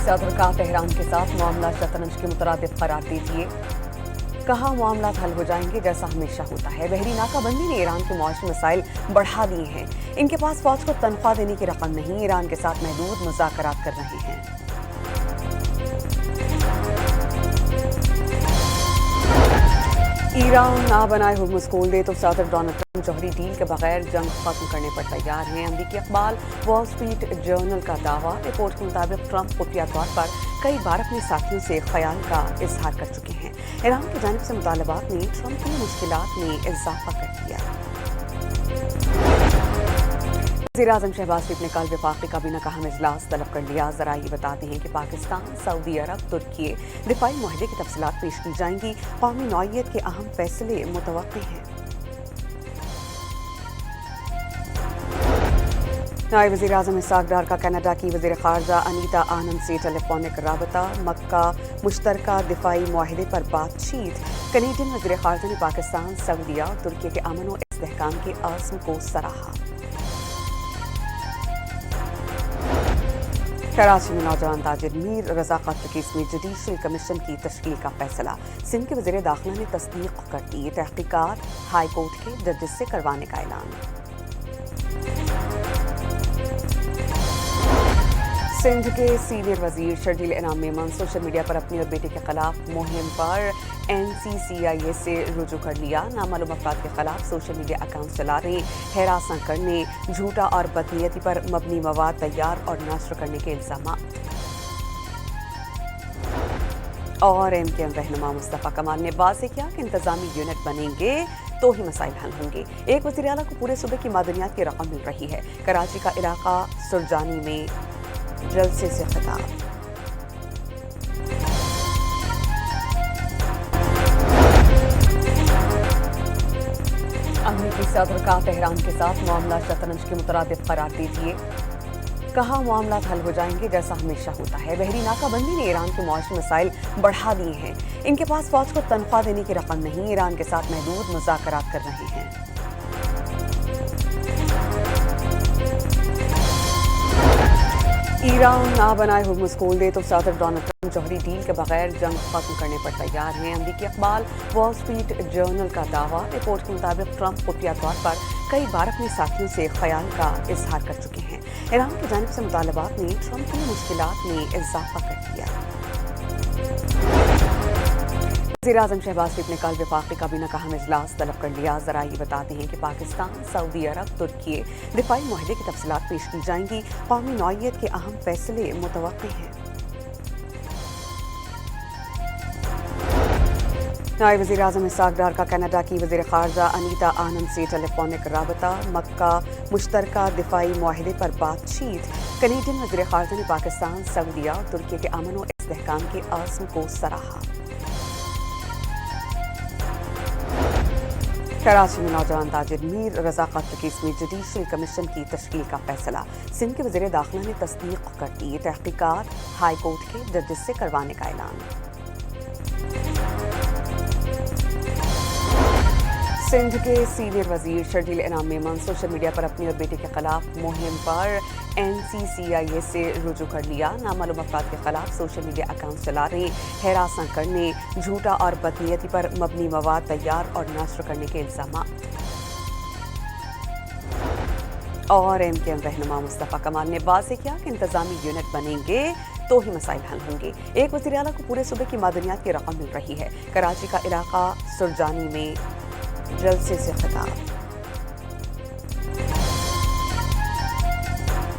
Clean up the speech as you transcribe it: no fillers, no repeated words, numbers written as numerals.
सदर का तेहरान के साथ मामला शतरंज के मुतरादिफ करार दे दिए। कहा मामला हल हो जाएंगे जैसा हमेशा होता है। बहरी नाकाबंदी ने ईरान के मुआशी मसाइल बढ़ा दिए हैं। इनके पास फौज को तनख्वाह देने की रकम नहीं, ईरान के साथ महदूद मुज़ाकरात कर रहे हैं। ईरान ना बनाए हुर्मुज़ खोल दे तो सदर डोनाल्ड ट्रंप जौहरी डील के बगैर जंग खत्म करने पर तैयार हैं। अमरीकी अखबार वॉल स्ट्रीट जर्नल का दावा। रिपोर्ट के मुताबिक ट्रंप खुफिया तौर पर कई बार अपने साथियों से ख्याल का इजहार कर चुके हैं। ईरान की जानिब से मुतालबात ने ट्रंप की मुश्किलात में इजाफा कर दिया। वज़ीर-ए-आज़म शहबाज शरीफ ने कल वफाकी काबीना का अहम इजलास तलब कर लिया। ज़रा ये बताते हैं कि पाकिस्तान, सऊदी अरब, तुर्की दिफाई मुआहदे की तफसीलात पेश की जाएंगी। कौमी नौइयत के अहम फैसले मुतवक्किल हैं। नायब वज़ीर-ए-आज़म इसहाक डार का कनाडा की वज़ीर ख़ारजा अनीता आनंद से टेलीफोनिक राबता। मक्का मुश्तरका दिफाई मुआहदे पर बातचीत। कनेडियन वज़ीर ख़ारजा ने पाकिस्तान, सऊदीया और तुर्की के अमन व इस्तेहकाम के आज़म को सराहा। कराची में नौजवान ताजिर मीर रजा कत्ल केस में जुडिशल कमीशन की तश्कील का फैसला। सिंध के वज़ीर दाखिला ने तस्दीक कर दी। तहकीकात हाई कोर्ट के जजेस से करवाने का ऐलान। सिंध के सीनियर वजीर शर्जील इनाम मेमन सोशल मीडिया पर अपनी और बेटे के खिलाफ मुहिम पर NCCIA से रुजू कर लिया। नामालूम अफराद के खिलाफ सोशल मीडिया अकाउंट चलाने, हरासा करने, झूठा और बदनीयती पर मबनी मवाद तैयार और नश्र करने के इल्जाम। और MKM रहनुमा मुस्तफ़ा कमाल ने वाज़ेह किया कि इंतजामी यूनिट बनेंगे तो ही मसाइल हल होंगे। एक वज़ीर आला को पूरे सूबे की मादनियात की रकम मिल रही है। कराची का इलाका सुरजानी में जलसे से खिताब। अमरीकी सदर का तेहरान के साथ मामला शतरंज के मुतरादिफ करार दे दिए। कहा मामला हल हो जाएंगे जैसा हमेशा होता है। बहरी नाकाबंदी ने ईरान के मुआशी मसाइल बढ़ा दिए हैं। इनके पास फौज को तनख्वाह देने की रकम नहीं, ईरान के साथ महदूद मुज़ाकरात कर रहे हैं। ईरान ना बनाए हुर्मुज़ खोल दे तो सदर डोनाल्ड ट्रंप जौहरी डील के बगैर जंग खत्म करने पर तैयार हैं। अमरीकी अखबार वॉल स्ट्रीट जर्नल का दावा। रिपोर्ट के मुताबिक ट्रंप खुफिया तौर पर कई बार अपने साथियों से ख्याल का इजहार कर चुके हैं। ईरान की जानिब से मुतालबात ने ट्रंप की मुश्किलात में इजाफा कर दिया। वज़ीर-ए-आज़म शहबाज शरीफ ने कल वफाकी काबीना का अहम इजलास तलब कर लिया। ज़रा ये बताते हैं कि पाकिस्तान, सऊदी अरब, तुर्की दिफाई मुआहदे की तफसीलात पेश की जाएंगी। कौमी नौइयत के अहम फैसले मुतवक्किल हैं। नायब वज़ीर-ए-आज़म इसहाक डार का कनाडा की वज़ीर ख़ारजा अनीता आनंद से टेलीफोनिक राबता। मक्का मुश्तरका दिफाई मुआहदे पर बातचीत। कनेडियन वज़ीर ख़ारजा ने पाकिस्तान, सऊदीया और तुर्की के अमन व इस्तेहकाम के आज़म को सराहा। कराची में नौजवान ताजिर मीर रजा कत्ल केस में जुडिशल कमीशन की तश्कील का फैसला। सिंध के वज़ीर दाखिला ने तस्दीक कर दी। तहकीकात हाई कोर्ट के जजेस से करवाने का ऐलान। सिंध के सीनियर वजीर शर्जील इनाम मेमन सोशल मीडिया पर अपनी और बेटे के खिलाफ मुहिम पर NCCIA से रुजू कर लिया। नामालूम अफराद के खिलाफ सोशल मीडिया अकाउंट चलाने, हरासा करने, झूठा और बदनीयती पर मबनी मवाद तैयार और नश्र करने के इल्जाम। और MKM रहनुमा मुस्तफ़ा कमाल ने वाज़ेह किया कि इंतजामी यूनिट बनेंगे तो ही मसाइल हल होंगे। एक वज़ीर आला को पूरे सूबे की मादनियात की रकम मिल रही है। कराची का इलाका सुरजानी में जलसे से खिताब।